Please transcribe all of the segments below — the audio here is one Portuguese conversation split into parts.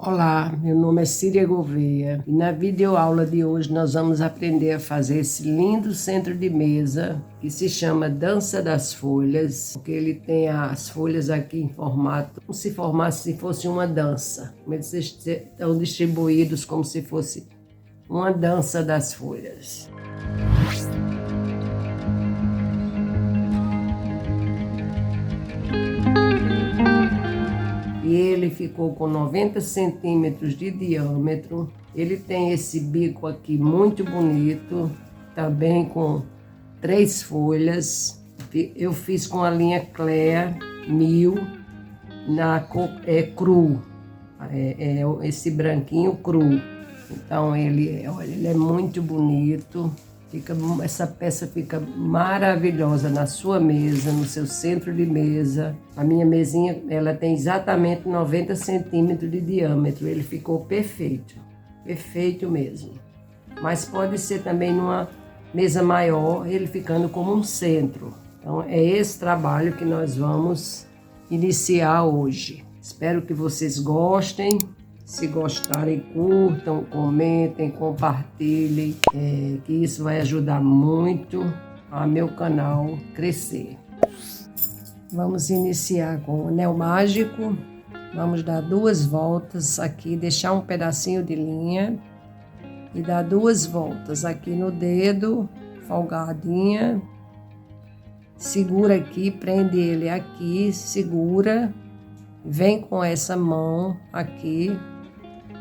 Olá, meu nome é Cília Gouveia e na videoaula de hoje nós vamos aprender a fazer esse lindo centro de mesa que se chama Dança das Folhas, porque ele tem as folhas aqui em formato, como se formasse se fosse uma dança. Eles estão distribuídos como se fosse uma dança das folhas. E ele ficou com 90 centímetros de diâmetro. Ele tem esse bico aqui muito bonito, também com 3 folhas. Eu fiz com a linha Clea 1000, na cor cru, esse branquinho cru. Então olha, ele é muito bonito. Essa peça fica maravilhosa na sua mesa, no seu centro de mesa. A minha mesinha, ela tem exatamente 90 centímetros de diâmetro. Ele ficou perfeito, perfeito mesmo. Mas pode ser também numa mesa maior, ele ficando como um centro. Então é esse trabalho que nós vamos iniciar hoje. Espero que vocês gostem. Se gostarem, curtam, comentem, compartilhem, que isso vai ajudar muito a meu canal crescer. Vamos iniciar com o anel mágico. Vamos dar 2 voltas aqui, deixar um pedacinho de linha e dar 2 voltas aqui no dedo, folgadinha. Segura aqui, prende ele aqui, segura. Vem com essa mão aqui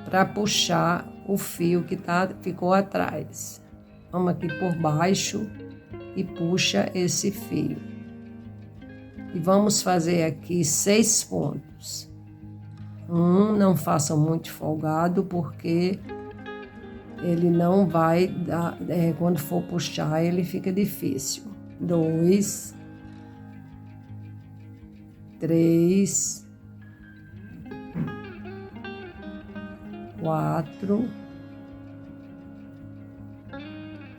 para puxar o fio que ficou atrás. Vamos aqui por baixo e puxa esse fio. E vamos fazer aqui 6 pontos. Não façam muito folgado, porque ele não vai dar, quando for puxar ele fica difícil. 2, 3, 4,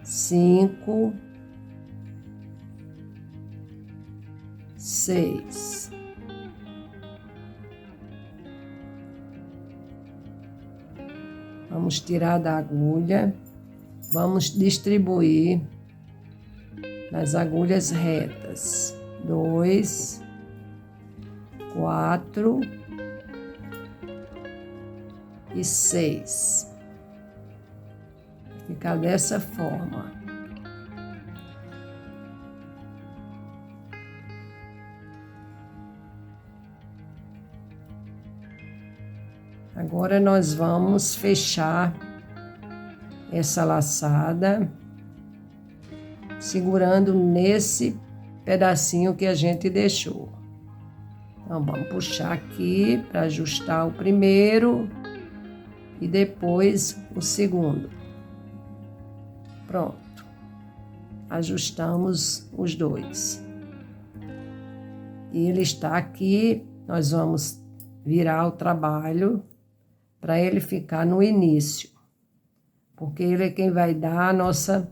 5, 6. Vamos tirar da agulha, vamos distribuir nas agulhas retas. 2, 4 e 6. Ficar dessa forma. Agora nós vamos fechar essa laçada segurando nesse pedacinho que a gente deixou. Então vamos puxar aqui para ajustar o primeiro e depois o segundo. Pronto. Ajustamos os 2. E ele está aqui, nós vamos virar o trabalho para ele ficar no início, porque ele é quem vai dar a nossa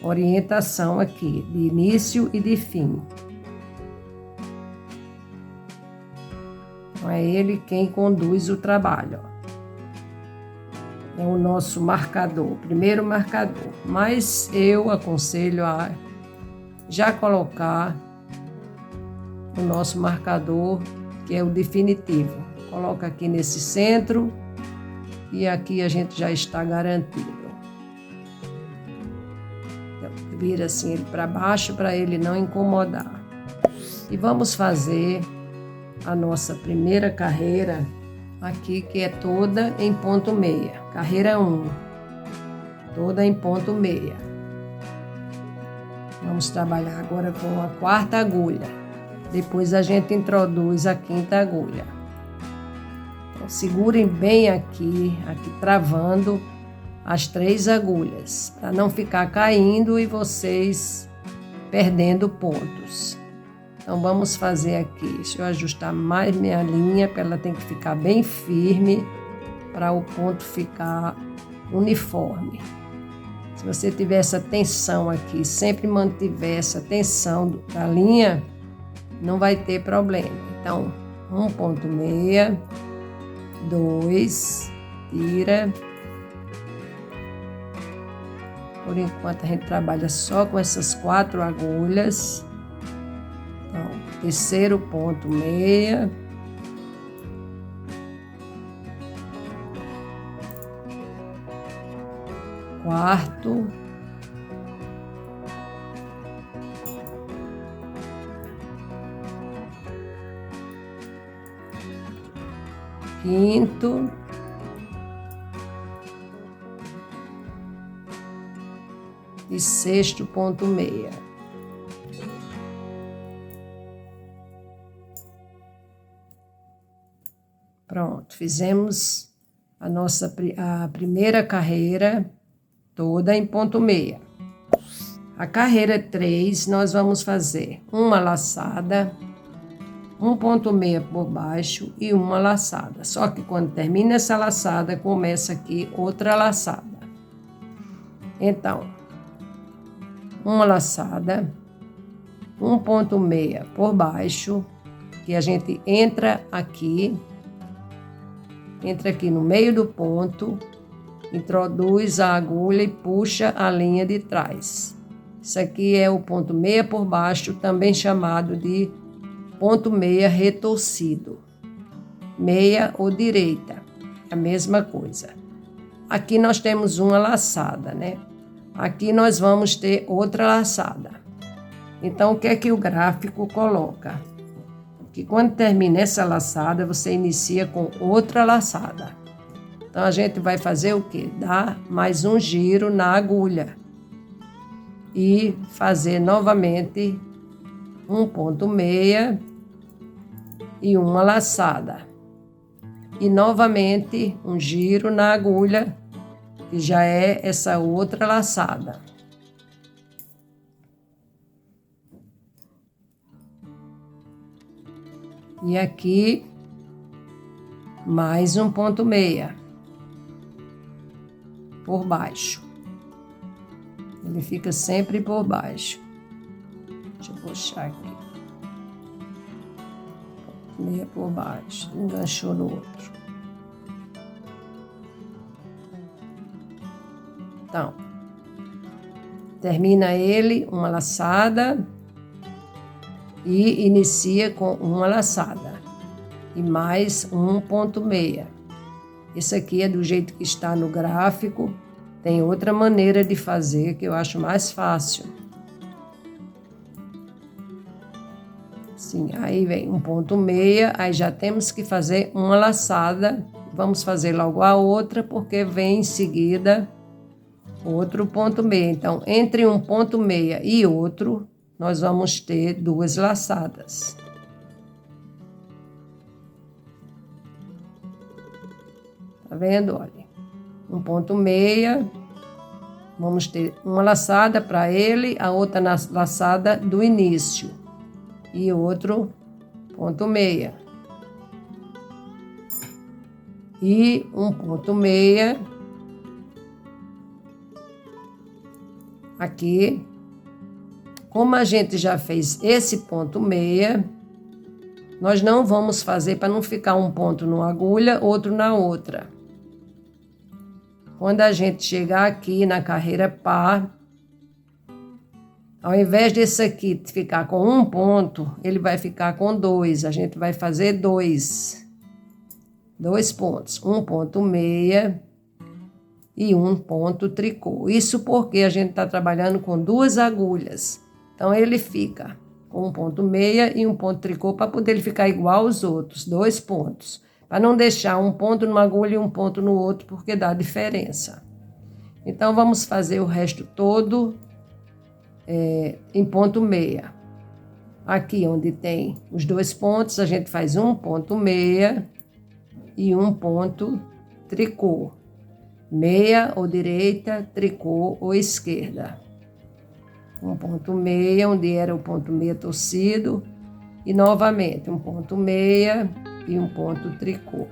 orientação aqui, de início e de fim. Então é ele quem conduz o trabalho, ó. É o nosso marcador, o primeiro marcador. Mas eu aconselho a já colocar o nosso marcador, que é o definitivo. Coloca aqui nesse centro e aqui a gente já está garantido. Então, vira assim ele para baixo para ele não incomodar. E vamos fazer a nossa primeira carreira aqui, que é toda em ponto meia. Carreira 1, toda em ponto meia. Vamos trabalhar agora com a 4ª agulha. Depois a gente introduz a 5ª agulha. Então, segurem bem aqui travando as 3 agulhas, para não ficar caindo e vocês perdendo pontos. Então vamos fazer aqui, deixa eu ajustar mais minha linha, para ela tem que ficar bem firme, para o ponto ficar uniforme. Se você tiver essa tensão aqui, sempre mantiver essa tensão da linha, não vai ter problema. Então, 1,6, 2, tira. Por enquanto a gente trabalha só com essas 4 agulhas. Então, terceiro ponto, meia. Quarto. Quinto. E sexto ponto, meia. Pronto, fizemos a primeira carreira toda em ponto meia. A carreira 3, nós vamos fazer uma laçada, um ponto meia por baixo e uma laçada. Só que quando termina essa laçada, começa aqui outra laçada. Então, uma laçada, um ponto meia por baixo, que a gente entra aqui no meio do ponto, introduz a agulha e puxa a linha de trás. Isso aqui é o ponto meia por baixo, também chamado de ponto meia retorcido. Meia ou direita, a mesma coisa. Aqui nós temos uma laçada, né? Aqui nós vamos ter outra laçada. Então, o que é que o gráfico coloca? Que quando termina essa laçada, você inicia com outra laçada. Então, a gente vai fazer o quê? Dar mais um giro na agulha. E fazer novamente um ponto meia e uma laçada. E novamente um giro na agulha, que já é essa outra laçada. E aqui mais um ponto meia por baixo. Ele fica sempre por baixo. Deixa eu puxar aqui. Ponto meia por baixo. Enganchou no outro. Então, termina ele uma laçada e inicia com uma laçada e mais um ponto meia. Esse aqui é do jeito que está no gráfico. Tem outra maneira de fazer que eu acho mais fácil. Sim, aí vem um ponto meia, aí já temos que fazer uma laçada. Vamos fazer logo a outra, porque vem em seguida outro ponto meia. Então, entre um ponto meia e outro, nós vamos ter 2 laçadas. Tá vendo? Olha, um ponto meia, vamos ter uma laçada para ele, a outra laçada do início e outro ponto meia. E um ponto meia aqui. Como a gente já fez esse ponto meia, nós não vamos fazer para não ficar um ponto numa agulha, outro na outra. Quando a gente chegar aqui na carreira par, ao invés desse aqui ficar com um ponto, ele vai ficar com 2. A gente vai fazer 2 pontos. Um ponto meia e um ponto tricô. Isso porque a gente está trabalhando com 2 agulhas. Então, ele fica com um ponto meia e um ponto tricô para poder ele ficar igual aos outros, 2 pontos. Para não deixar um ponto numa agulha e um ponto no outro, porque dá diferença. Então, vamos fazer o resto todo em ponto meia. Aqui onde tem os 2 pontos, a gente faz um ponto meia e um ponto tricô. Meia ou direita, tricô ou esquerda. Um ponto meia, onde era o ponto meia torcido, e novamente um ponto meia e um ponto tricô.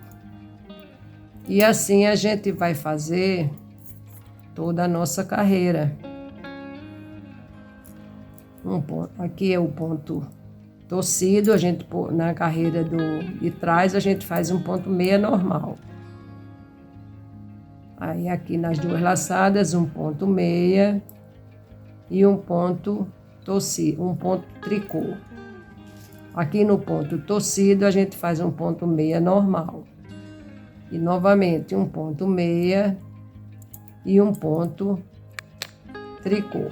E assim a gente vai fazer toda a nossa carreira. Aqui é o ponto torcido, a gente na carreira de trás a gente faz um ponto meia normal. Aí aqui nas duas laçadas, um ponto meia e um ponto torcido, um ponto tricô. Aqui no ponto torcido a gente faz um ponto meia normal. E novamente um ponto meia e um ponto tricô.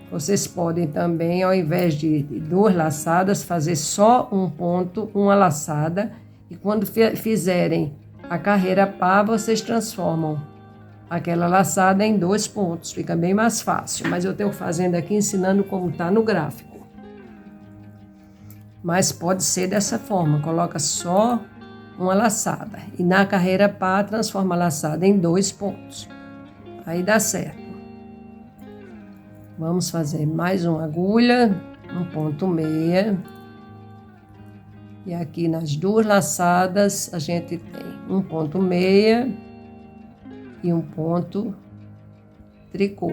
Vocês podem também, ao invés de duas laçadas, fazer só um ponto, uma laçada. E quando fizerem a carreira par, vocês transformam aquela laçada em 2 pontos. Fica bem mais fácil. Mas eu estou fazendo aqui, ensinando como está no gráfico. Mas pode ser dessa forma. Coloca só uma laçada. E na carreira par, transforma a laçada em 2 pontos. Aí dá certo. Vamos fazer mais uma agulha, um ponto meia. E aqui nas duas laçadas a gente tem um ponto meia e um ponto tricô.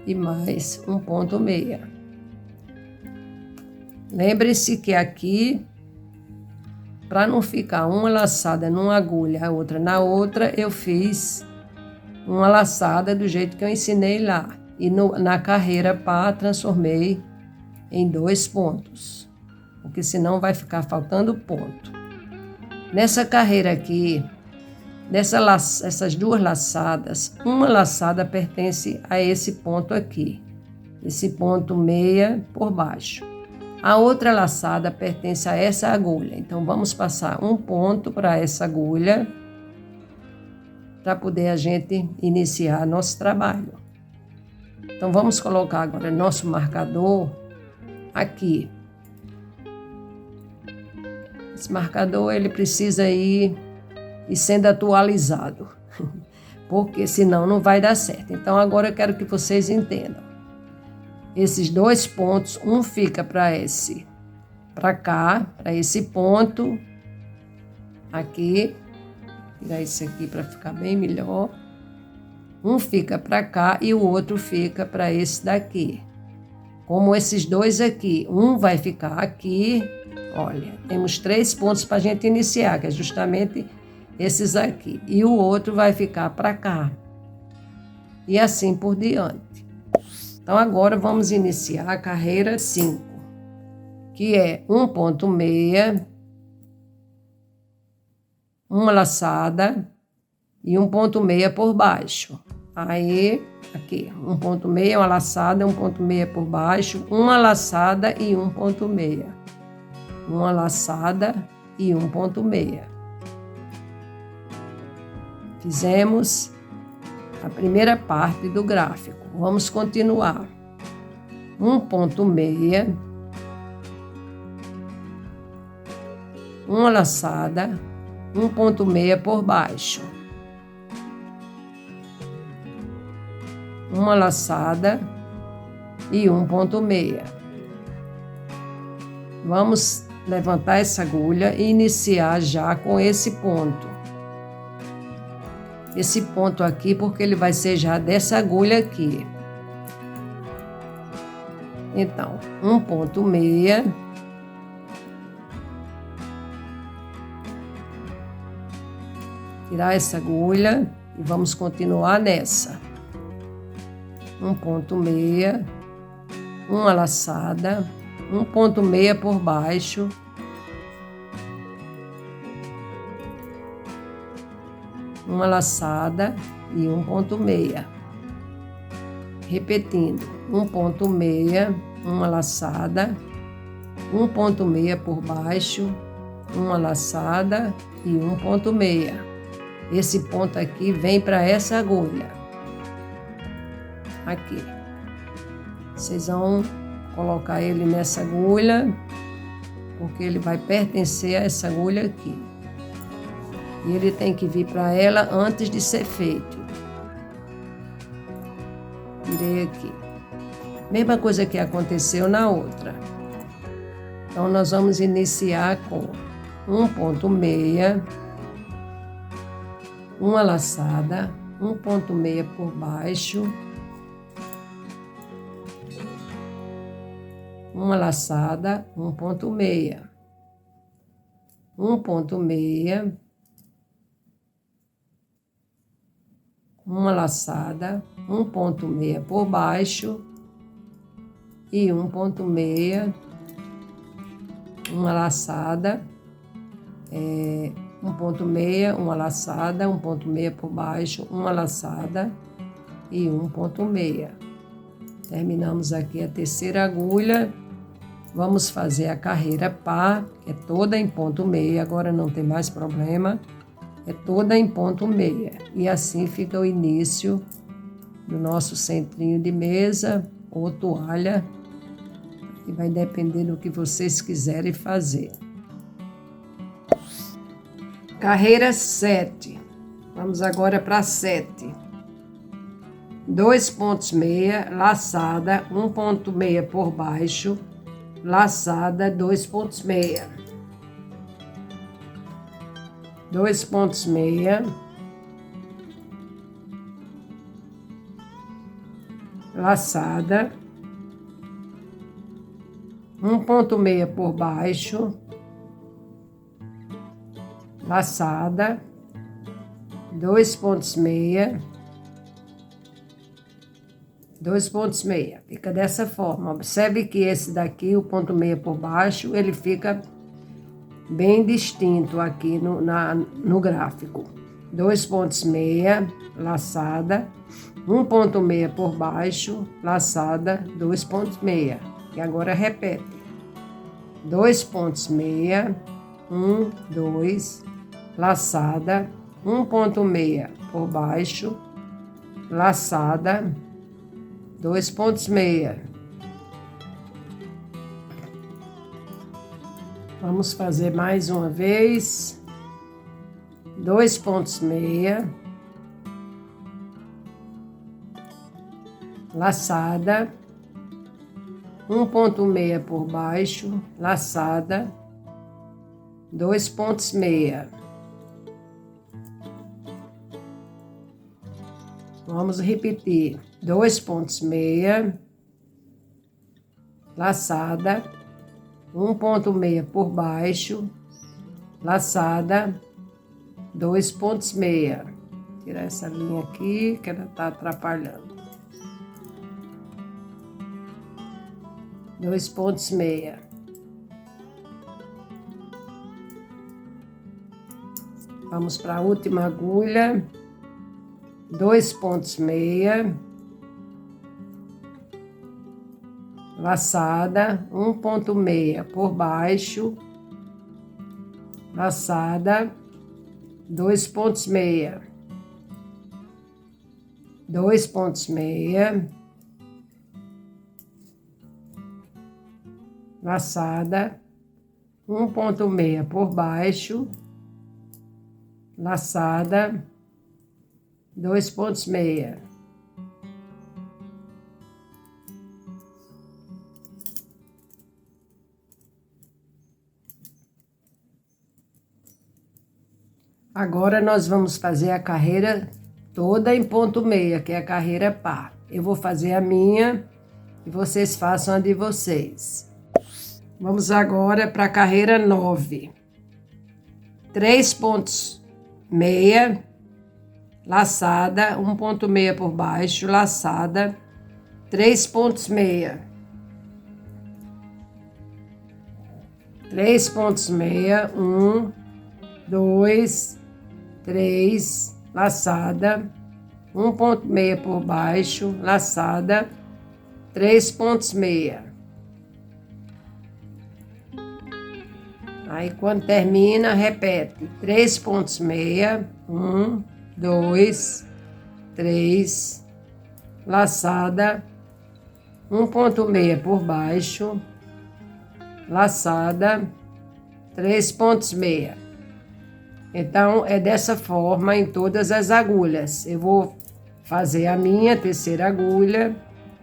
E mais um ponto meia. Lembre-se que aqui, para não ficar uma laçada numa agulha, a outra na outra, eu fiz uma laçada do jeito que eu ensinei lá. E na carreira par, transformei em 2 pontos. Porque senão vai ficar faltando ponto. Nessa carreira aqui, essas duas laçadas, uma laçada pertence a esse ponto aqui. Esse ponto meia por baixo. A outra laçada pertence a essa agulha. Então, vamos passar um ponto para essa agulha, para poder a gente iniciar nosso trabalho. Então, vamos colocar agora nosso marcador aqui. Esse marcador, ele precisa ir sendo atualizado, porque senão não vai dar certo. Então, agora eu quero que vocês entendam. Esses 2 pontos, um fica para cá, para esse ponto, aqui. Vou tirar esse aqui para ficar bem melhor. Um fica para cá e o outro fica para esse daqui. Como esses 2 aqui, um vai ficar aqui. Olha, temos 3 pontos para a gente iniciar, que é justamente esses aqui. E o outro vai ficar para cá. E assim por diante. Então, agora vamos iniciar a carreira 5, que é um ponto meia, uma laçada e um ponto meia por baixo. Aí, aqui, um ponto meia, uma laçada, um ponto meia por baixo, uma laçada e um ponto meia. Uma laçada e um ponto meia. Fizemos a primeira parte do gráfico. Vamos continuar. Um ponto meia, uma laçada, um ponto meia por baixo. Uma laçada e um ponto meia. Vamos levantar essa agulha e iniciar já com esse ponto. Esse ponto aqui, porque ele vai ser já dessa agulha aqui. Então, um ponto meia. Tirar essa agulha e vamos continuar nessa. Um ponto meia, uma laçada, um ponto meia por baixo, uma laçada e um ponto meia. Repetindo, um ponto meia, uma laçada, um ponto meia por baixo, uma laçada e um ponto meia. Esse ponto aqui vem para essa agulha. Aqui. Vocês vão colocar ele nessa agulha, porque ele vai pertencer a essa agulha aqui. E ele tem que vir para ela antes de ser feito. Tirei aqui. Mesma coisa que aconteceu na outra. Então, nós vamos iniciar com um ponto meia, uma laçada, um ponto meia por baixo, uma laçada, um ponto meia, uma laçada, 1,6 por baixo e 1,6, uma laçada, 1,6, uma laçada, 1,6 por baixo, uma laçada e 1,6. Terminamos aqui a terceira agulha. Vamos fazer a carreira par, que é toda em ponto meia, agora não tem mais problema, é toda em ponto meia. E assim fica o início do nosso centrinho de mesa ou toalha, que vai depender do que vocês quiserem fazer. Carreira 7. Vamos agora para 7. 2 pontos meia, laçada, 1,6 por baixo, laçada, 2 pontos meia. 2 pontos meia, laçada, 1,6 por baixo, laçada, 2 pontos meia, 2 pontos meia. Fica dessa forma. Observe que esse daqui, o ponto meia por baixo, ele fica bem distinto aqui no gráfico. 2 pontos meia, laçada, 1,6 por baixo, laçada, 2 pontos meia. E agora repete. 2 pontos meia, 1, 2, laçada, 1,6 por baixo, laçada, 2 pontos meia. Vamos fazer mais uma vez. 2 pontos meia, laçada, 1,6 por baixo, laçada, 2 pontos meia. Vamos repetir. 2 pontos meia, laçada, 1,6 por baixo, laçada, 2 pontos meia. Tirar essa linha aqui que ela tá atrapalhando. 2 pontos meia. Vamos para a última agulha. 2 pontos meia, laçada, 1,6 por baixo, laçada, 2 pontos meia, 2 pontos meia, laçada, 1,6 por baixo, laçada, 2 pontos meia. Agora nós vamos fazer a carreira toda em ponto meia, que é a carreira par. Eu vou fazer a minha e vocês façam a de vocês. Vamos agora para a carreira 9. 3 pontos meia, laçada, 1,6 por baixo, laçada, 3 pontos meia. 3 pontos meia, 1, 2, 3, laçada, 1,6 por baixo, laçada, 3 pontos meia. Aí, quando termina, repete. 3 pontos meia, 1, 2, 3, laçada, 1,6 por baixo, laçada, 3 pontos meia. Então, é dessa forma em todas as agulhas. Eu vou fazer a minha terceira agulha,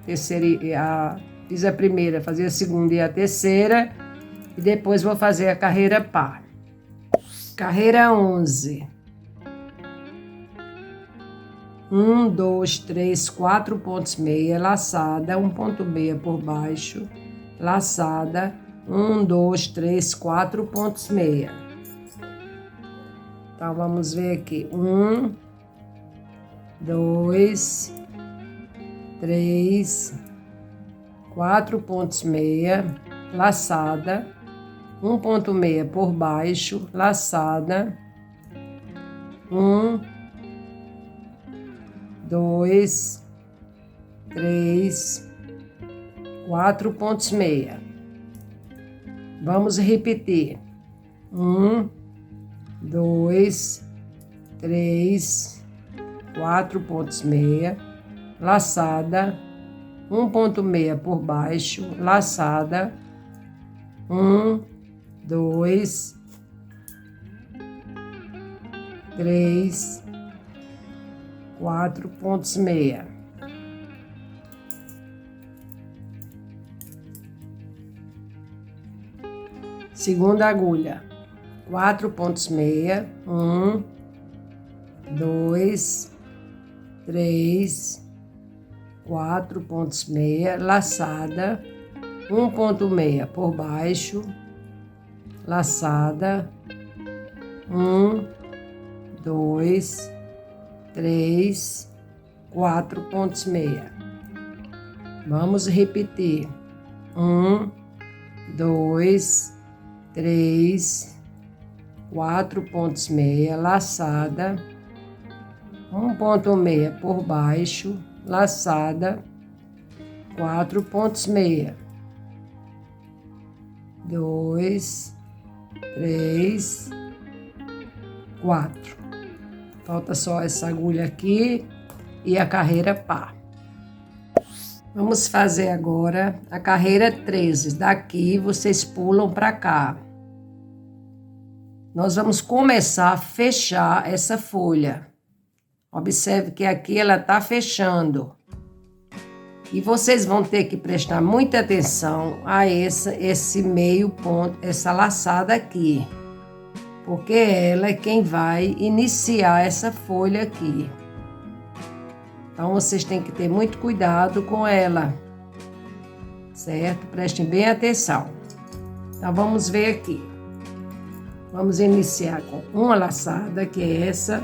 fiz a primeira, fazer a segunda e a terceira, e depois vou fazer a carreira par. Carreira 11. 1, 2, 3, 4 pontos meia, laçada, 1,6 por baixo, laçada, 1, 2, 3, 4 pontos meia. Então, vamos ver aqui. 1, 2, 3, 4 pontos meia, laçada, 1 ponto meia por baixo, laçada, 1, 2, 3, 4 pontos meia. Vamos repetir. 1, 2, 3, 4 pontos meia, laçada, 1 ponto meia por baixo, laçada, 1, 2, 3, 4 pontos meia. Segunda agulha, 4 pontos meia, 1, 2, 3, 4 pontos meia, laçada, 1 ponto meia por baixo, laçada, 1, 2, 3, 4 pontos meia. Vamos repetir. 1, 2, 3, 4 pontos meia, laçada, 1 ponto meia por baixo, laçada, 4 pontos meia. 2, 3, 4. Falta só essa agulha aqui e a carreira par. Vamos fazer agora a carreira 13. Daqui vocês pulam para cá. Nós vamos começar a fechar essa folha. Observe que aqui ela está fechando. E vocês vão ter que prestar muita atenção a esse meio ponto, essa laçada aqui. Porque ela é quem vai iniciar essa folha aqui. Então, vocês têm que ter muito cuidado com ela, certo? Prestem bem atenção. Então, vamos ver aqui. Vamos iniciar com uma laçada, que é essa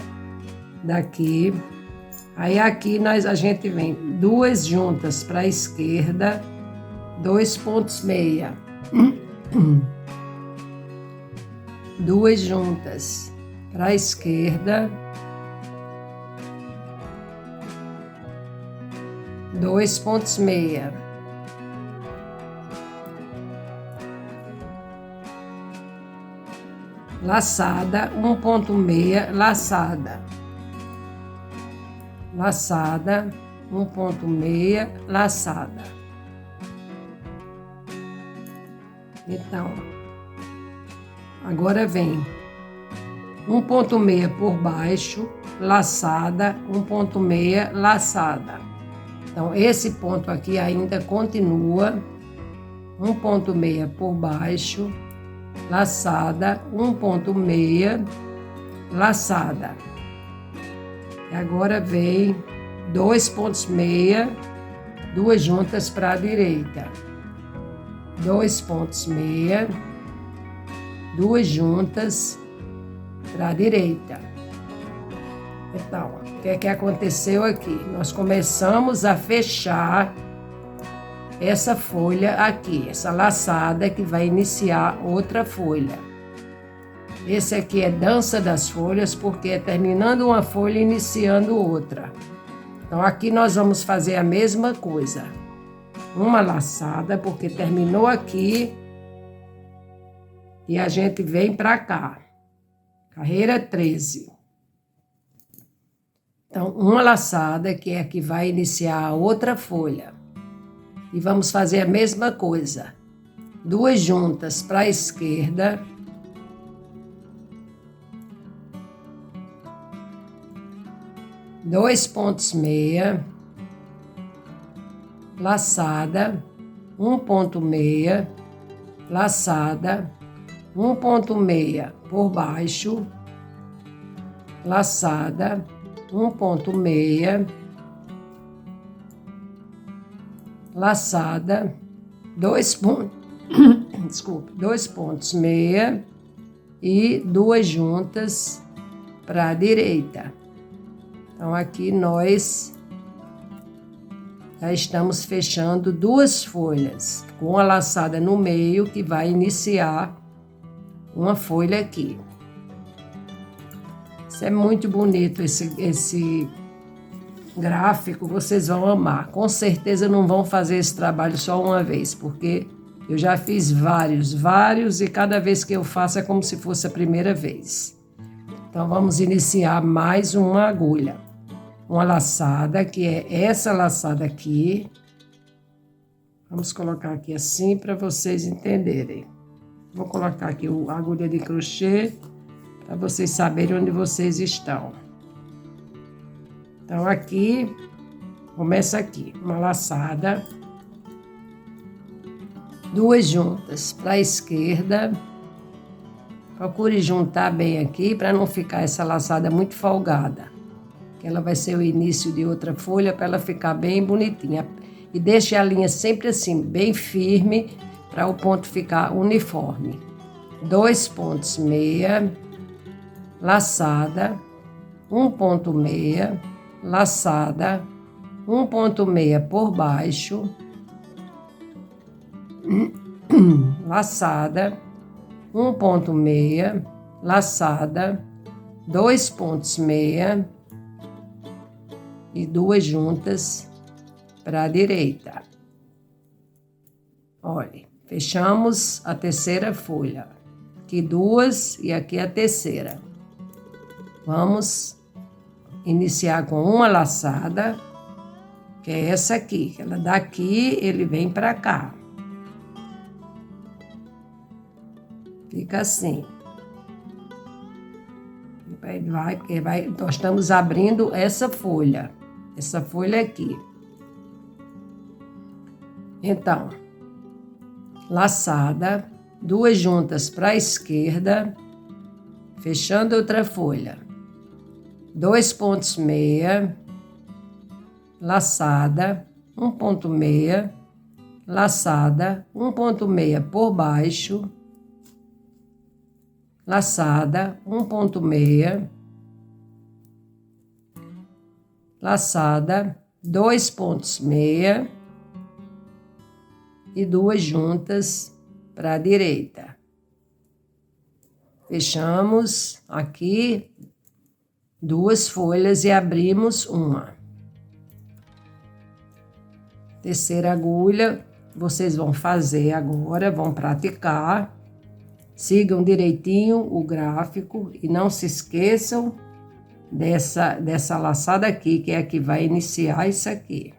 daqui. Aí, aqui a gente vem 2 juntas para a esquerda, 2 pontos meia. 2 juntas para a esquerda, 2 pontos meia. Laçada, 1 ponto meia, laçada. Laçada, 1 ponto meia, laçada. Então, agora vem 1 ponto meia por baixo, laçada, 1 ponto meia, laçada. Então, esse ponto aqui ainda continua, 1 ponto meia por baixo, laçada, 1 ponto meia, laçada. E agora vem 2 pontos meia, 2 juntas para a direita. 2 pontos meia, 2 juntas para a direita. Então, o que aconteceu aqui? Nós começamos a fechar essa folha aqui, essa laçada que vai iniciar outra folha. Esse aqui é dança das folhas, porque é terminando uma folha e iniciando outra. Então, aqui nós vamos fazer a mesma coisa. Uma laçada, porque terminou aqui e a gente vem para cá. Carreira 13. Então, uma laçada, que é a que vai iniciar a outra folha. E vamos fazer a mesma coisa. 2 juntas para a esquerda. 2 pontos meia. Laçada. 1 ponto meia. Laçada. 1 ponto meia por baixo. Laçada. 1 ponto meia, laçada, 2 pontos, desculpe, 2 pontos meia e 2 juntas para a direita. Então, aqui nós já estamos fechando 2 folhas, com a laçada no meio, que vai iniciar uma folha aqui. Isso é muito bonito, esse gráfico, vocês vão amar. Com certeza não vão fazer esse trabalho só uma vez, porque eu já fiz vários, e cada vez que eu faço é como se fosse a primeira vez. Então, vamos iniciar mais uma agulha. Uma laçada, que é essa laçada aqui. Vamos colocar aqui assim para vocês entenderem. Vou colocar aqui a agulha de crochê para vocês saberem onde vocês estão. Então, aqui, começa aqui, uma laçada, 2 juntas para a esquerda. Procure juntar bem aqui para não ficar essa laçada muito folgada. Que ela vai ser o início de outra folha para ela ficar bem bonitinha. E deixe a linha sempre assim, bem firme, para o ponto ficar uniforme. 2 pontos meia, laçada, 1 ponto meia, laçada, 1 ponto meia por baixo, laçada, 1 ponto meia, laçada, 2 pontos meia e 2 juntas para a direita. Olha, fechamos a terceira folha. Aqui 2 e aqui a terceira. Vamos iniciar com uma laçada, que é essa aqui. Ela daqui, ele vem para cá. Fica assim. Nós estamos abrindo essa folha aqui. Então, laçada, 2 juntas para a esquerda, fechando outra folha. 2 pontos meia, laçada, 1 ponto meia, laçada, 1 ponto meia por baixo, laçada, 1 ponto meia, laçada, 2 pontos meia e 2 juntas para a direita. Fechamos aqui 2 folhas e abrimos uma. Terceira agulha, vocês vão fazer agora, vão praticar. Sigam direitinho o gráfico e não se esqueçam dessa laçada aqui, que é a que vai iniciar isso aqui.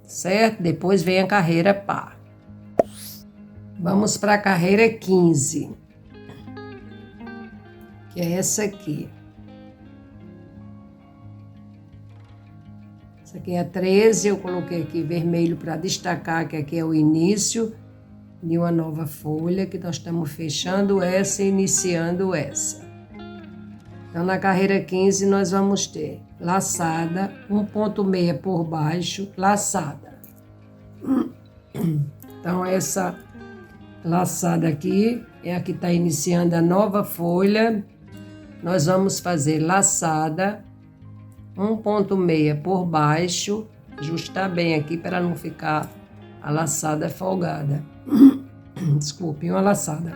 Certo? Depois vem a carreira par. Vamos para a carreira 15, que é essa aqui. Essa aqui é a 13, eu coloquei aqui vermelho para destacar que aqui é o início de uma nova folha, que nós estamos fechando essa e iniciando essa. Então, na carreira 15, nós vamos ter laçada, 1 ponto meia por baixo, laçada. Então, essa laçada aqui é a que está iniciando a nova folha. Nós vamos fazer laçada, 1 ponto meia por baixo, ajustar bem aqui para não ficar a laçada folgada. Desculpe, uma laçada.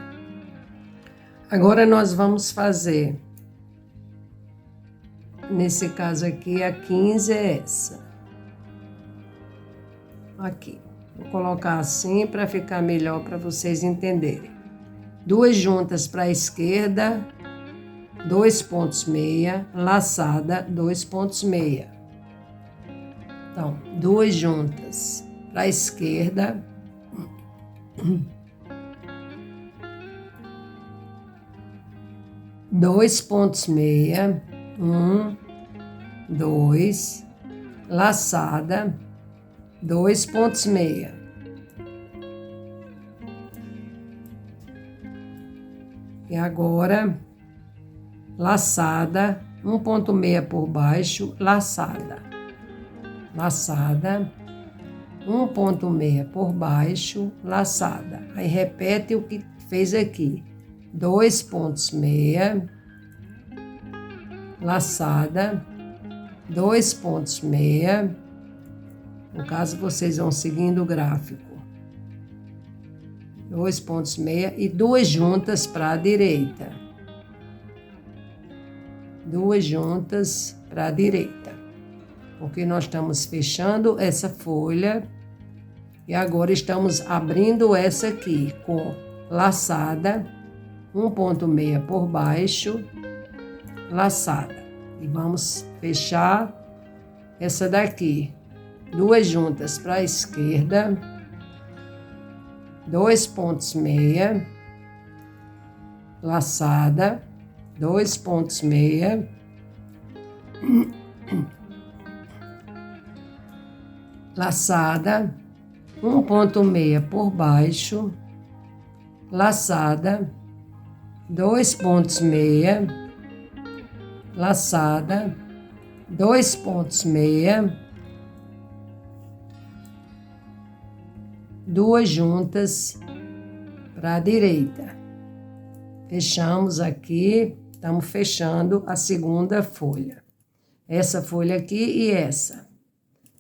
Agora nós vamos fazer, nesse caso aqui, a 15 é essa. Aqui. Vou colocar assim para ficar melhor para vocês entenderem. 2 juntas para a esquerda, 2 pontos meia, laçada, 2 pontos meia. Então, 2 juntas para a esquerda, 2 pontos meia, 1, 2, laçada, 2 pontos meia. E agora, laçada, 1 ponto meia por baixo, laçada, laçada, 1 ponto meia por baixo, laçada. Aí repete o que fez aqui. 2 pontos meia, laçada, 2 pontos meia. No caso, vocês vão seguindo o gráfico. 2 pontos meia e 2 juntas para a direita. 2 juntas para a direita. Porque nós estamos fechando essa folha e agora estamos abrindo essa aqui com laçada, 1 ponto meia por baixo, laçada. E vamos fechar essa daqui. 2 juntas para a esquerda, 2 pontos meia, laçada, 2 pontos meia, laçada, 1 ponto meia por baixo, laçada, 2 pontos meia, laçada, 2 pontos meia, 2 juntas para a direita. Fechamos aqui, estamos fechando a segunda folha. Essa folha aqui e essa.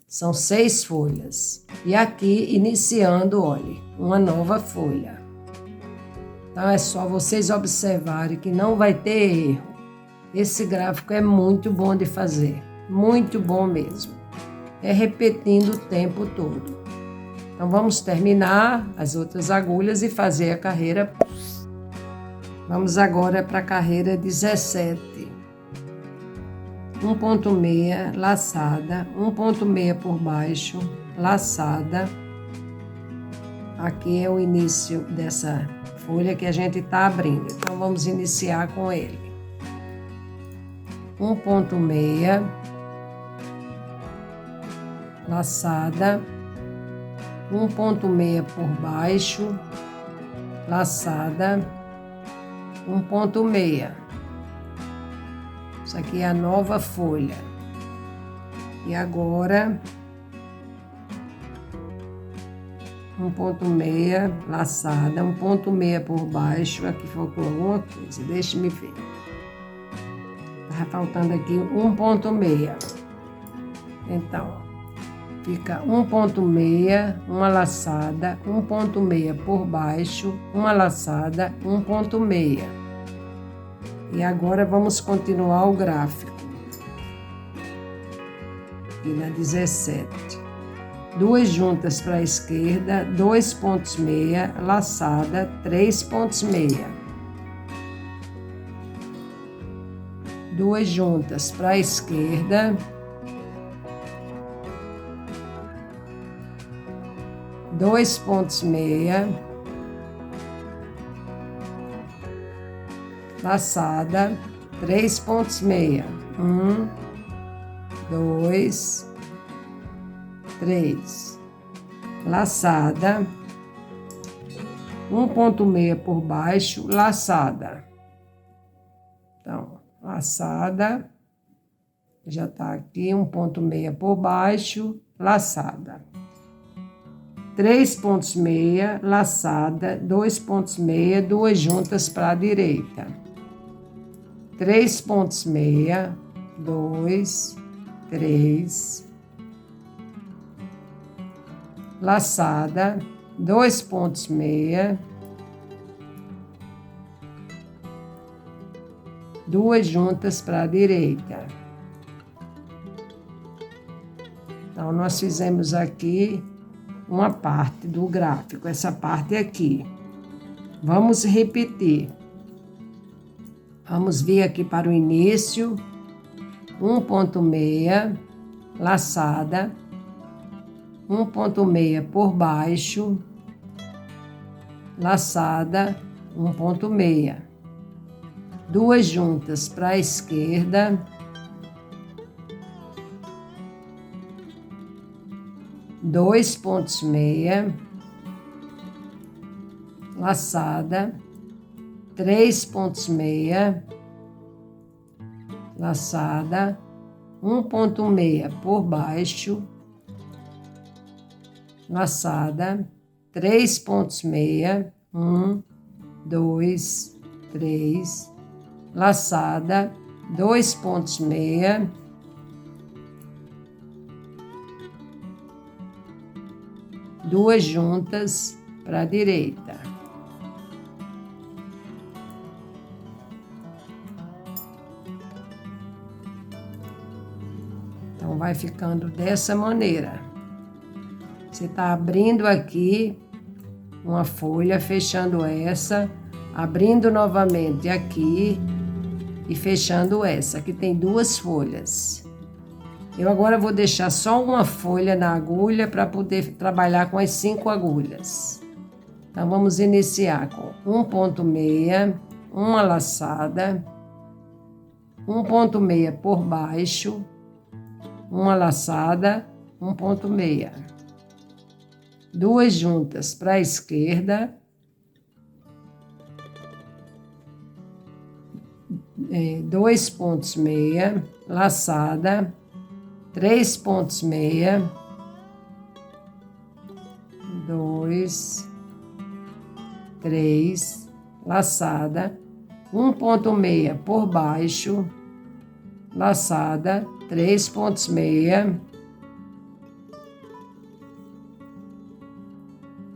São 6 folhas. E aqui, iniciando, olhe, uma nova folha. Então, é só vocês observarem que não vai ter erro. Esse gráfico é muito bom de fazer. Muito bom mesmo. É repetindo o tempo todo. Então, vamos terminar as outras agulhas e fazer a carreira. Vamos agora para a carreira 17. 1 ponto meia, laçada, 1 ponto meia por baixo, laçada. Aqui é o início dessa folha que a gente está abrindo. Então, vamos iniciar com ele. 1 ponto meia, laçada, 1 ponto meia por baixo, laçada, 1 ponto meia. Isso aqui é a nova folha. E agora, 1 ponto meia, laçada, 1 ponto meia por baixo. Aqui faltou alguma coisa, deixe-me ver. Tá faltando aqui 1 ponto meia. Então, fica 1 ponto meia, uma laçada, 1 ponto meia por baixo, uma laçada, 1 ponto meia. E agora vamos continuar o gráfico. Aqui na 17. 2 juntas para a esquerda, 2 pontos meia, laçada, 3 pontos meia. 2 juntas para a esquerda, 2 pontos meia, laçada, 3 pontos meia. 1, 2, 3. Laçada, 1 ponto meia por baixo, laçada. Então, laçada, já tá aqui, 1 ponto meia por baixo, laçada. 3 pontos meia, laçada, 2 pontos meia, 2 juntas para a direita. 3 pontos meia, 2, 3. Laçada, 2 pontos meia, 2 juntas para a direita. Então, nós fizemos aqui uma parte do gráfico, essa parte aqui. Vamos repetir. Vamos vir aqui para o início, 1 ponto meia, laçada, 1 ponto meia por baixo, laçada, 1 ponto meia. 2 juntas para a esquerda, 2 pontos meia, laçada, 3 pontos meia, laçada, 1 ponto meia por baixo, laçada, 3 pontos meia, 1, 2, 3, laçada, 2 pontos meia, 2 juntas para a direita. Então, vai ficando dessa maneira. Você está abrindo aqui uma folha, fechando essa, abrindo novamente aqui e fechando essa. Aqui tem 2 folhas. Eu agora vou deixar só uma folha na agulha para poder trabalhar com as 5 agulhas. Então, vamos iniciar com 1,6, uma laçada, 1,6 por baixo, uma laçada, 1,6. 2 juntas para a esquerda, 2,6, laçada, 3,6, 2, 3, laçada, 1,6 por baixo, laçada, 3,6,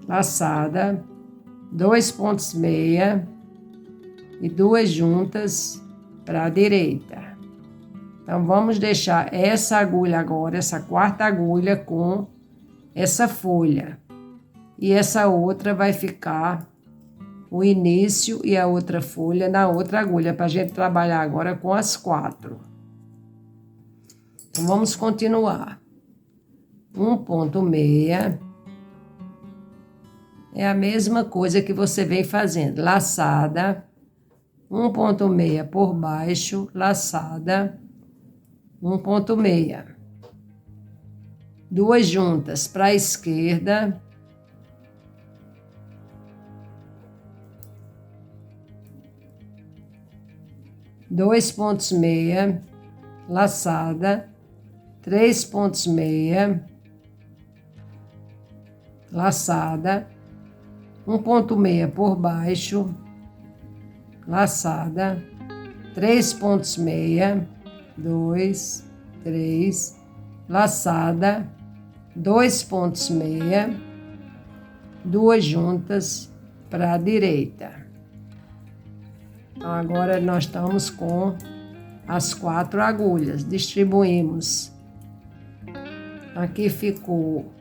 laçada, 2,6 e 2 juntas para a direita. Então, vamos deixar essa agulha agora, essa 4ª agulha com essa folha. E essa outra vai ficar o início e a outra folha na outra agulha, para a gente trabalhar agora com as 4. Então, vamos continuar. 1,6. É a mesma coisa que você vem fazendo. Laçada, 1,6 por baixo, laçada, 1,6. 2 juntas para a esquerda, 2,6, laçada, 3,6, laçada, 1,6 por baixo, laçada, 3,6, 2, 3, laçada, 2,6, 2 juntas para a direita. Então, agora nós estamos com as 4 agulhas. Distribuímos. Aqui ficou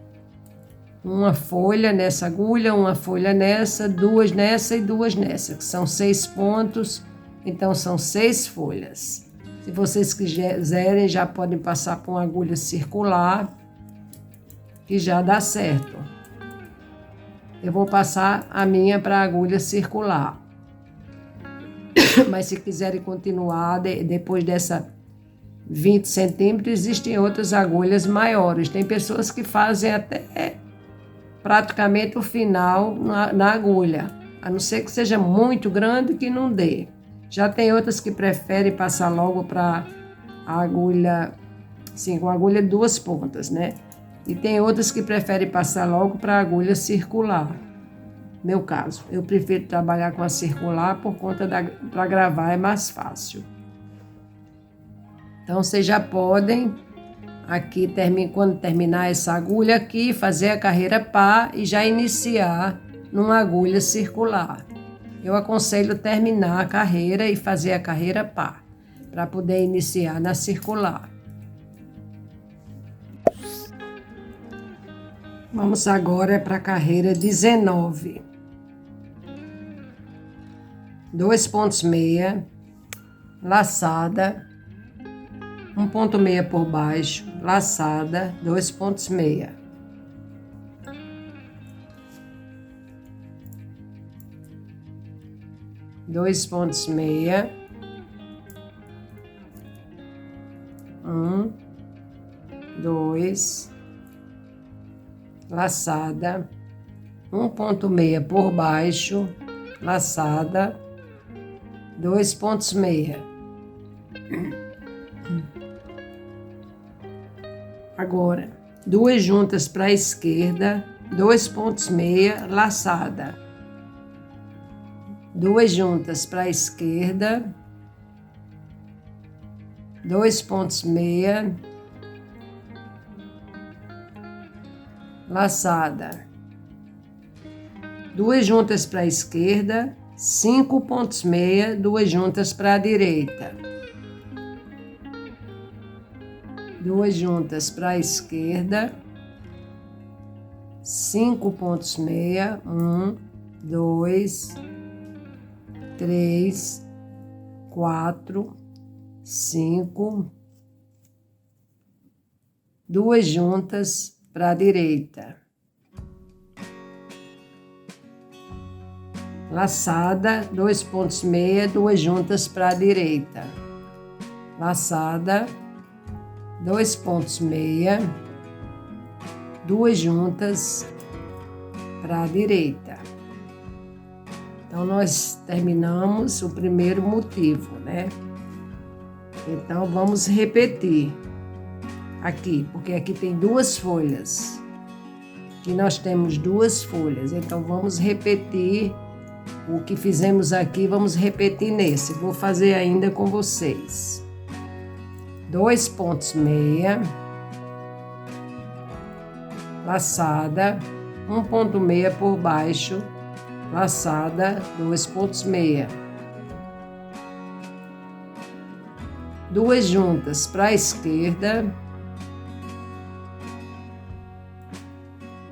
uma folha nessa agulha, uma folha nessa, 2 nessa e 2 nessa, que são 6 pontos, então são 6 folhas. Se vocês quiserem, já podem passar por uma agulha circular, que já dá certo. Eu vou passar a minha para a agulha circular. Mas se quiserem continuar, depois dessa 20 centímetros, existem outras agulhas maiores. Tem pessoas que fazem até praticamente o final na agulha, a não ser que seja muito grande que não dê. Já tem outras que preferem passar logo para a agulha, sim, com agulha de 2 pontas, né? E tem outras que preferem passar logo para a agulha circular. Meu caso, eu prefiro trabalhar com a circular por conta para gravar é mais fácil. Então, vocês já podem, aqui, quando terminar essa agulha aqui, fazer a carreira par e já iniciar numa agulha circular. Eu aconselho terminar a carreira e fazer a carreira par, para poder iniciar na circular. Vamos agora para a carreira 19. 2,6, laçada, 1,6 por baixo, laçada, 2,6. Dois pontos meia, 1, 2, laçada, 1,6 por baixo, laçada, 2,6. Agora, 2 juntas para a esquerda, 2,6, laçada. 2 juntas para a esquerda, 2,6, laçada. 2 juntas para a esquerda, 5 pontos meia, 2 juntas para a direita. 2 juntas para a esquerda, 5 pontos meia, 1, 2, 3, 4, 5, 2 juntas para a direita. Laçada, 2 pontos meia, 2 juntas para a direita. Laçada, 2 pontos meia, 2 juntas para a direita. Então, nós terminamos o primeiro motivo, né? Então, vamos repetir aqui, porque aqui tem 2 folhas. Aqui nós temos 2 folhas, então vamos repetir o que fizemos aqui, vamos repetir nesse. Vou fazer ainda com vocês. 2 pontos meia, laçada, 1 ponto meia por baixo, laçada, 2 pontos meia. 2 juntas para a esquerda,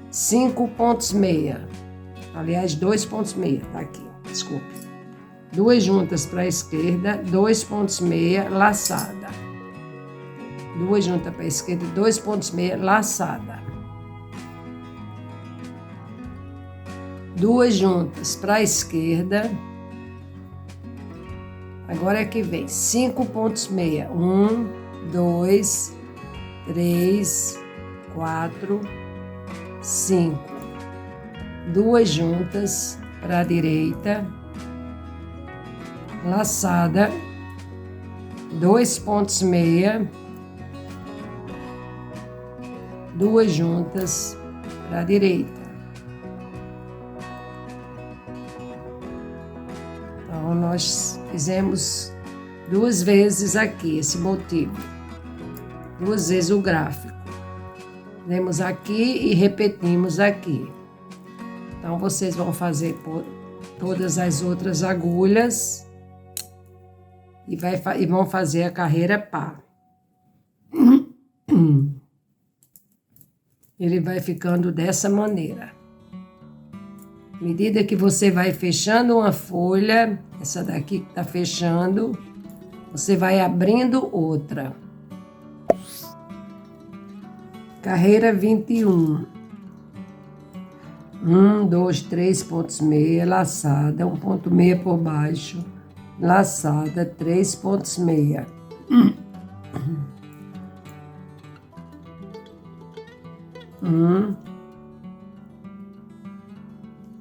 5 pontos meia. Aliás, 2 pontos meia, tá aqui, desculpe. 2 juntas para a esquerda, 2 pontos meia, laçada. 2 juntas para a esquerda, 2 pontos meia, laçada. 2 juntas para a esquerda. Agora é que vem 5 pontos meia. 1, 2, 3, 4, 5. 2 juntas para a direita, laçada, 2 pontos meia, 2 juntas para a direita. Então, nós fizemos 2 vezes aqui esse motivo, 2 vezes o gráfico. Fizemos aqui e repetimos aqui. Então, vocês vão fazer por todas as outras agulhas e vão fazer a carreira par. Ele vai ficando dessa maneira. À medida que você vai fechando uma folha, essa daqui que está fechando, você vai abrindo outra. Carreira 21. 1, 2, 3 pontos meia, laçada, 1 ponto meia por baixo, laçada, 3 pontos meia. 1,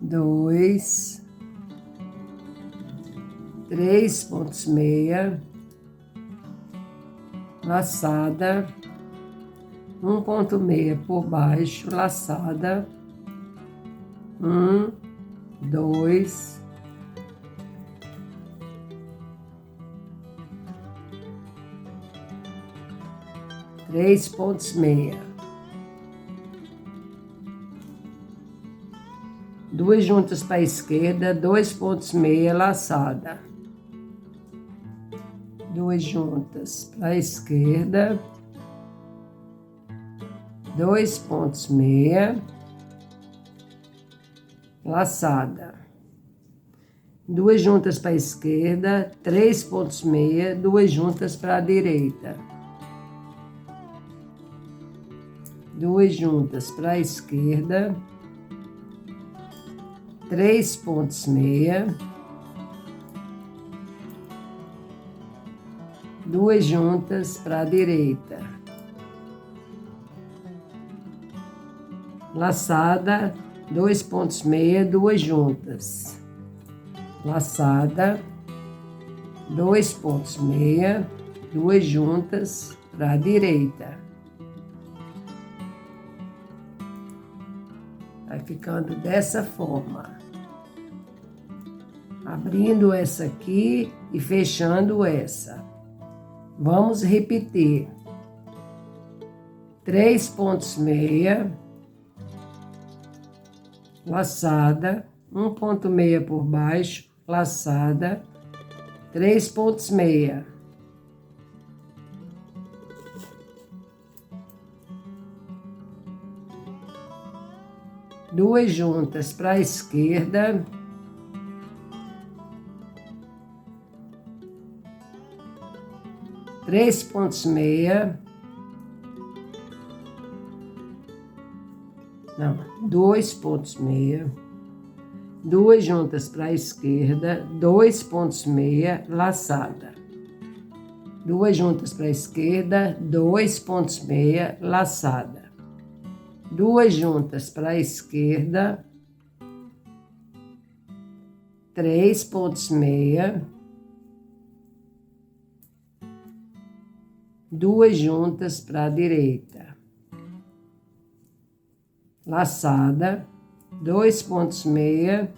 2, 3 pontos meia, laçada, 1 ponto meia por baixo, laçada, 1, 2, 3 pontos meia. 2 juntas para a esquerda, 2 pontos meia, laçada. 2 juntas para a esquerda, 2 pontos meia, laçada. 2 juntas para a esquerda, 3 pontos meia, 2 juntas para a direita. 2 juntas para a esquerda, 3 pontos meia, 2 juntas para a direita. Laçada, 2 pontos meia, 2 juntas. Laçada, 2 pontos meia, 2 juntas para a direita. Vai ficando dessa forma. Abrindo essa aqui e fechando essa. Vamos repetir. 3 pontos meia, laçada, um ponto meia por baixo, laçada, 3 pontos meia. Duas juntas para a esquerda, três pontos meia, não, 2 pontos meia, duas juntas para a esquerda, 2 pontos meia, laçada, duas juntas para a esquerda, 2 pontos meia, laçada, duas juntas para a esquerda, 3 pontos meia, duas juntas para a direita, laçada, 2 pontos meia,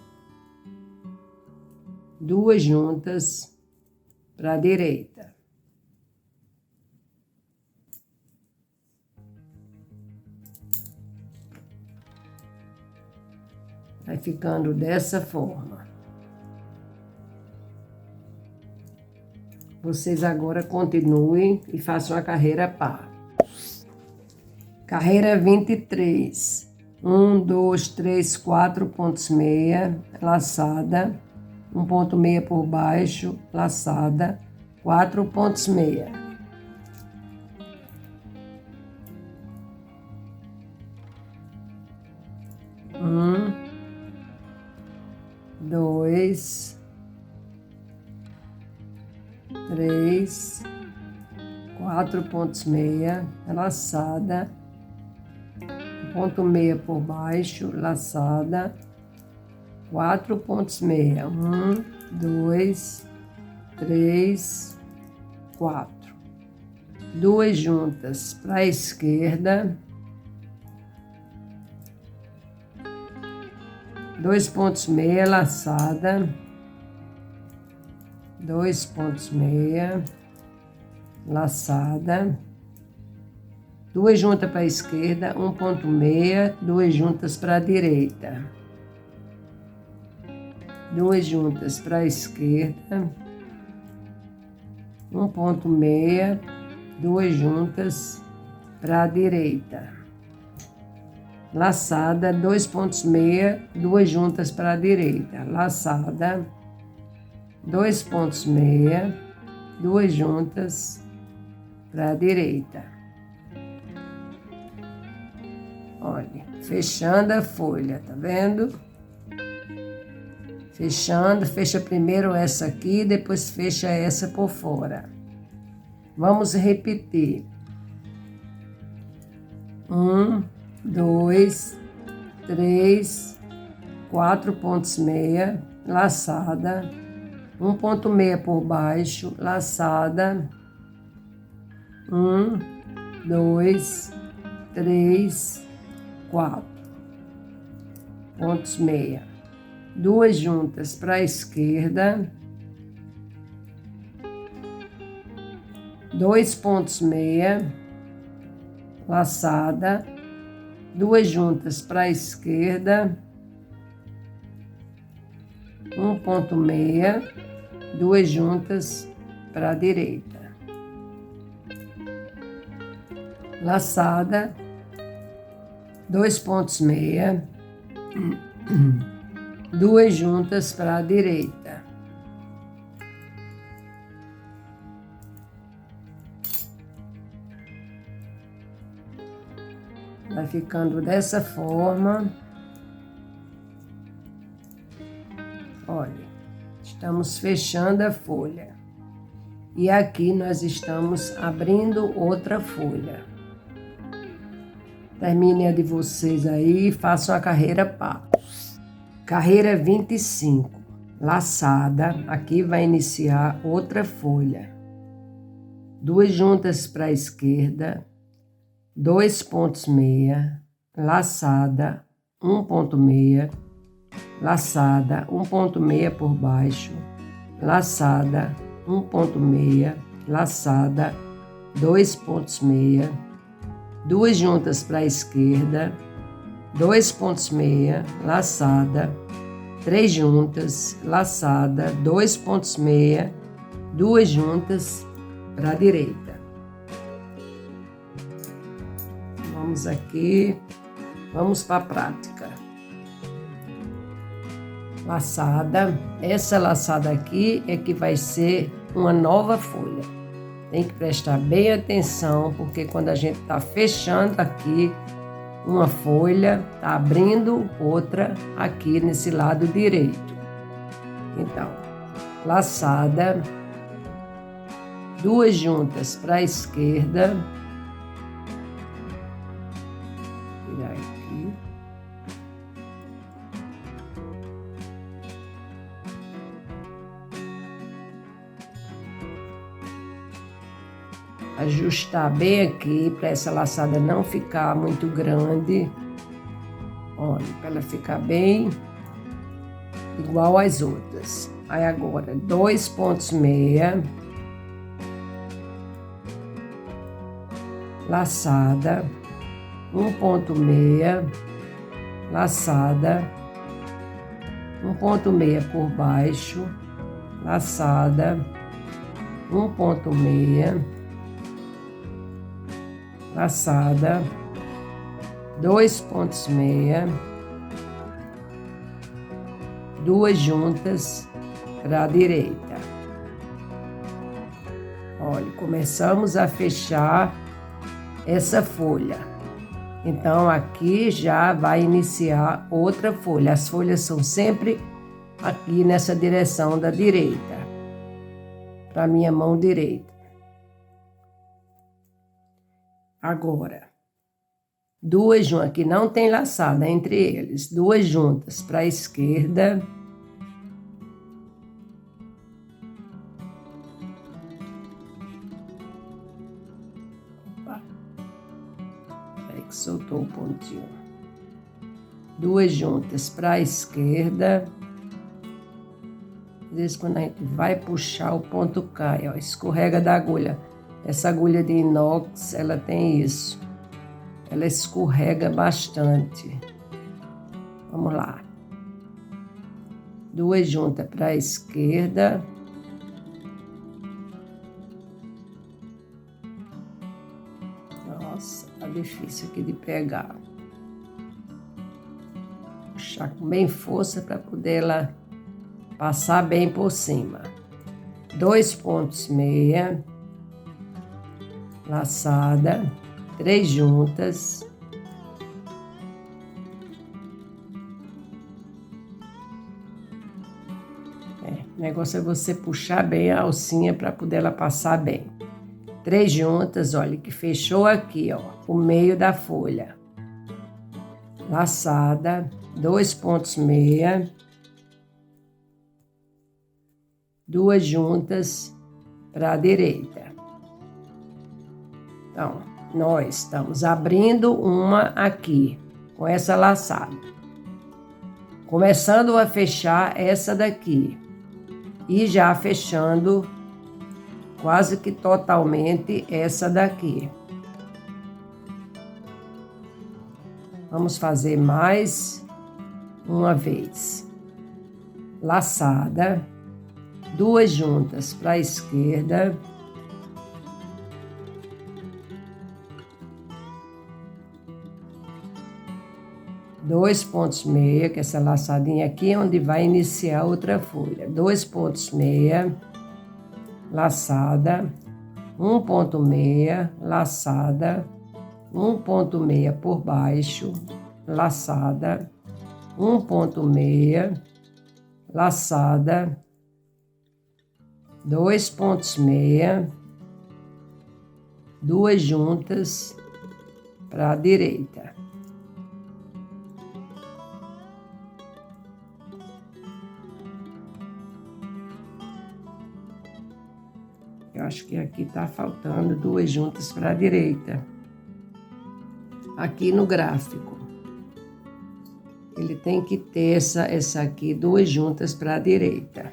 duas juntas para a direita. Vai ficando dessa forma. Vocês agora continuem e façam a carreira par. Carreira 23. 1, 2, 3, 4 pontos meia, laçada, 1 ponto meia por baixo, laçada, 4 pontos meia. Dois, 3, 4 pontos meia, laçada, ponto meia por baixo, laçada, 4 pontos meia, 1, 2, 3, 4. Duas juntas para a esquerda, 2 pontos meia, laçada, 2 pontos meia, laçada, duas juntas para a esquerda, 1 ponto meia, duas juntas para a direita, duas juntas para a esquerda, 1 ponto meia, duas juntas para a direita, laçada, 2 pontos meia, duas juntas para a direita, laçada, 2 pontos meia, duas juntas para a direita. Olha, fechando a folha, tá vendo? Fechando, fecha primeiro essa aqui, depois fecha essa por fora. Vamos repetir. 1, 2, 3, 4 pontos meia, laçada, 1 ponto meia por baixo, laçada, 1, 2, 3, 4 pontos meia, duas juntas para a esquerda, 2 pontos meia, laçada, duas juntas para a esquerda, 1 ponto meia, duas juntas para a direita, laçada, 2 pontos meia, duas juntas para a direita, vai ficando dessa forma. Olha, estamos fechando a folha e aqui nós estamos abrindo outra folha. Termine a de vocês aí e façam a carreira par. Carreira 25, laçada, aqui vai iniciar outra folha. Duas juntas para a esquerda, 2 pontos meia, laçada, 1 ponto meia, laçada, 1 ponto meia por baixo, laçada, 1 ponto meia, laçada, 2 pontos meia, duas juntas para a esquerda, 2 pontos meia, laçada, 3 juntas, laçada, 2 pontos meia, 2 juntas para a direita. Vamos aqui, vamos para a prática. Laçada, essa laçada aqui é que vai ser uma nova folha. Tem que prestar bem atenção, porque quando a gente está fechando aqui uma folha, está abrindo outra aqui nesse lado direito. Então, laçada, 2 juntas para a esquerda. Tirar aqui. Ajustar bem aqui para essa laçada não ficar muito grande. Olha, para ela ficar bem igual às outras. Aí agora, 2 pontos meia, laçada, 1 ponto meia, laçada, 1 ponto meia por baixo, laçada, 1 ponto meia, laçada, 2 pontos meia, 2 juntas para a direita. Olha, começamos a fechar essa folha. Então, aqui já vai iniciar outra folha. As folhas são sempre aqui nessa direção da direita, para a minha mão direita. Agora, 2 juntas, aqui não tem laçada entre eles, 2 juntas para a esquerda. Opa, aí que soltou o pontinho. 2 juntas para a esquerda. Às vezes quando a gente vai puxar, o ponto cai, ó, escorrega da agulha. Essa agulha de inox, ela tem isso. Ela escorrega bastante. Vamos lá. 2 juntas para a esquerda. Nossa, tá difícil aqui de pegar. Puxar com bem força para poder ela passar bem por cima. 2 pontos meia. Laçada, 3 juntas, o negócio é você puxar bem a alcinha para poder ela passar bem. 3 juntas, olha, que fechou aqui, ó, o meio da folha. Laçada, 2 pontos meia, 2 juntas para a direita. Então, nós estamos abrindo uma aqui, com essa laçada. Começando a fechar essa daqui. E já fechando quase que totalmente essa daqui. Vamos fazer mais uma vez. Laçada, 2 juntas para a esquerda. 2 pontos meia, que essa laçadinha aqui é onde vai iniciar outra folha. 2 pontos meia, laçada, 1 ponto meia, laçada, 1 ponto meia por baixo, laçada, 1 ponto meia, laçada, 2 pontos meia, 2 juntas para a direita. Eu acho que aqui tá faltando 2 juntas para a direita. Aqui no gráfico. Ele tem que ter essa aqui, 2 juntas para a direita.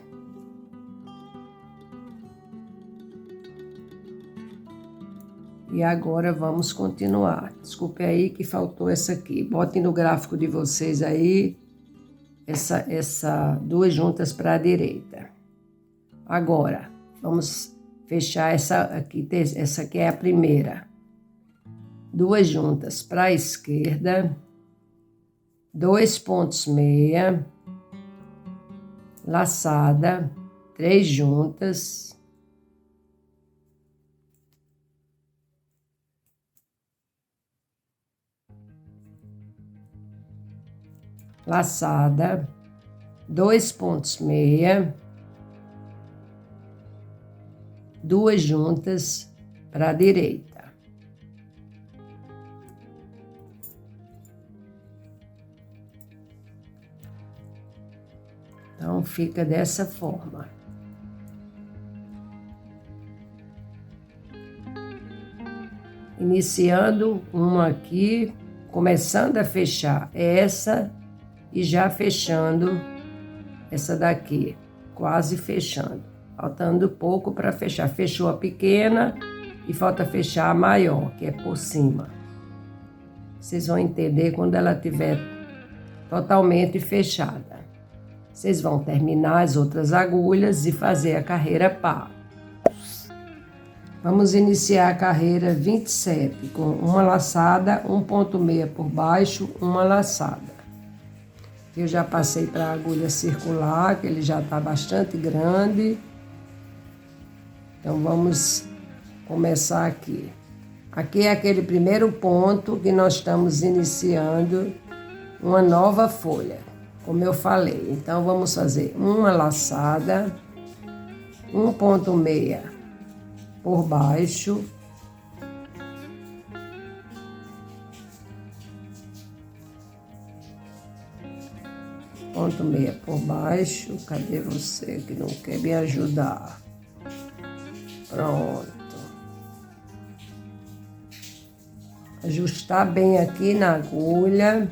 E agora vamos continuar. Desculpe aí que faltou essa aqui. Botem no gráfico de vocês aí essa duas juntas para a direita. Agora, vamos fechar essa aqui é a primeira. Duas juntas para a esquerda, 2 pontos meia, laçada, 3 juntas, laçada, 2 pontos meia, 2 juntas para a direita. Então, fica dessa forma. Iniciando uma aqui, começando a fechar essa e já fechando essa daqui, quase fechando. Faltando pouco para fechar. Fechou a pequena e falta fechar a maior, que é por cima. Vocês vão entender quando ela estiver totalmente fechada. Vocês vão terminar as outras agulhas e fazer a carreira par. Vamos iniciar a carreira 27 com uma laçada, 1 ponto meia por baixo, uma laçada. Eu já passei para a agulha circular, que ele já está bastante grande. Então, vamos começar aqui. Aqui é aquele primeiro ponto que nós estamos iniciando uma nova folha, como eu falei. Então, vamos fazer uma laçada, 1 ponto meia por baixo, ponto meia por baixo. Cadê você que não quer me ajudar? Pronto. Ajustar bem aqui na agulha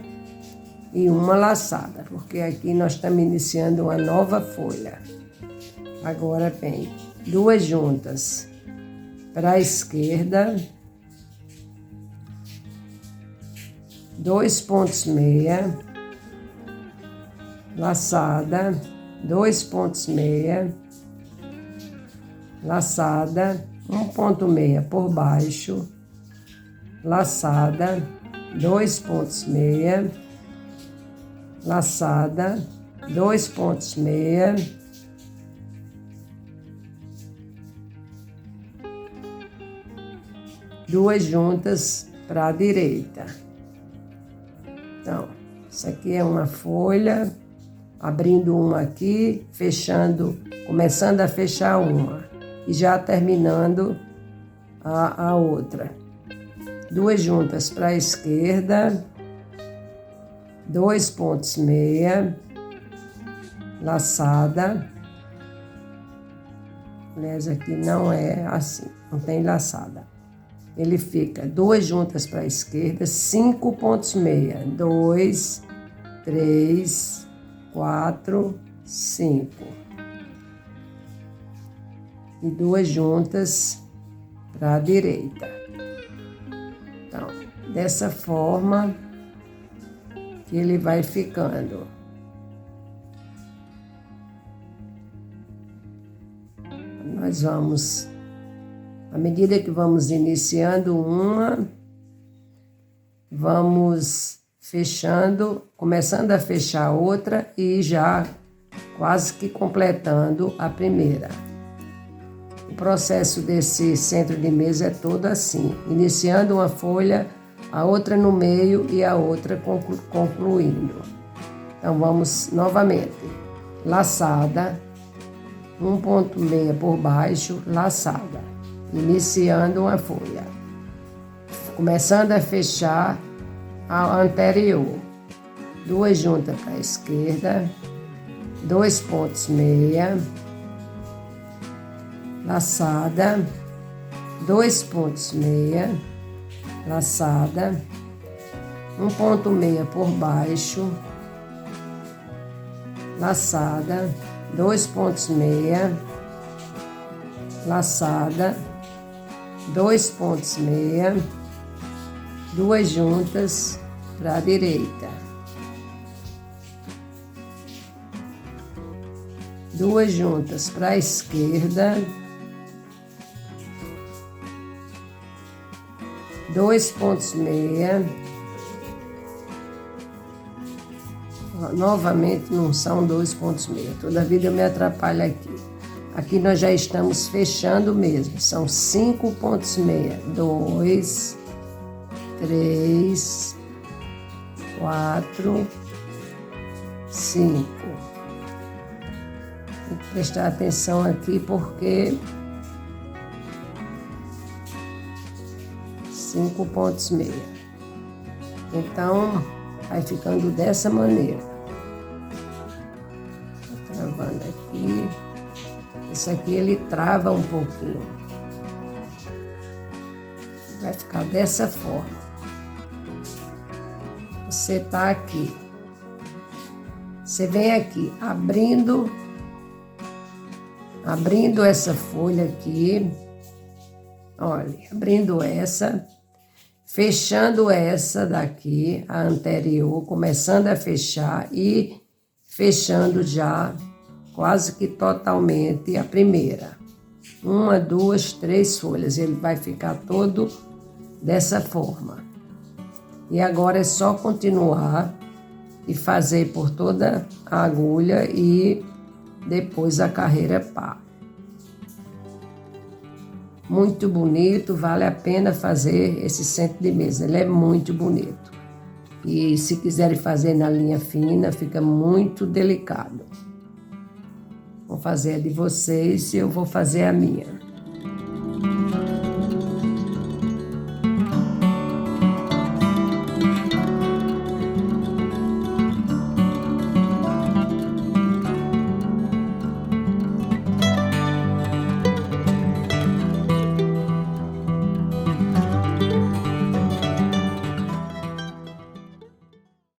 e uma laçada, porque aqui nós estamos iniciando uma nova folha. Agora vem 2 juntas para a esquerda, 2 pontos meia, laçada, 2 pontos meia, laçada, 1 ponto meia por baixo, laçada, 2 pontos meia, laçada, 2 pontos meia, duas juntas para a direita. Então, isso aqui é uma folha, abrindo uma aqui, fechando, começando a fechar uma e já terminando a outra. Duas juntas para a esquerda, 2 pontos meia, laçada. Aliás, aqui não é assim, não tem laçada. Ele fica 2 juntas para a esquerda, 5 pontos meia, 2, 3, 4, 5. E 2 juntas para a direita. Então, dessa forma que ele vai ficando. Nós vamos, à medida que vamos iniciando uma, vamos fechando, começando a fechar outra e já quase que completando a primeira. O processo desse centro de mesa é todo assim, iniciando uma folha, a outra no meio e a outra concluindo. Então, vamos novamente. Laçada, 1 ponto meia por baixo, laçada, iniciando uma folha. Começando a fechar a anterior. 2 juntas para a esquerda, 2 pontos meia, laçada, 2 pontos meia, laçada, 1 ponto meia por baixo, laçada, 2 pontos meia, laçada, 2 pontos meia, 2 juntas para a direita. 2 juntas para a esquerda, 2 pontos meia, novamente não são 2 pontos meia, toda vida eu me atrapalho aqui. Aqui nós já estamos fechando mesmo, são 5 pontos meia, 2, 3, 4, 5. Tem que prestar atenção aqui porque 5 pontos meia. Então, vai ficando dessa maneira. Tô travando aqui. Esse aqui ele trava um pouquinho. Vai ficar dessa forma. Você tá aqui. Você vem aqui, abrindo essa folha aqui. Olha, abrindo essa, fechando essa daqui, a anterior, começando a fechar e fechando já quase que totalmente a primeira. 1, 2, 3 folhas, ele vai ficar todo dessa forma. E agora é só continuar e fazer por toda a agulha e depois a carreira pá. Muito bonito, vale a pena fazer esse centro de mesa, ele é muito bonito. E se quiserem fazer na linha fina, fica muito delicado. Vou fazer a de vocês e eu vou fazer a minha.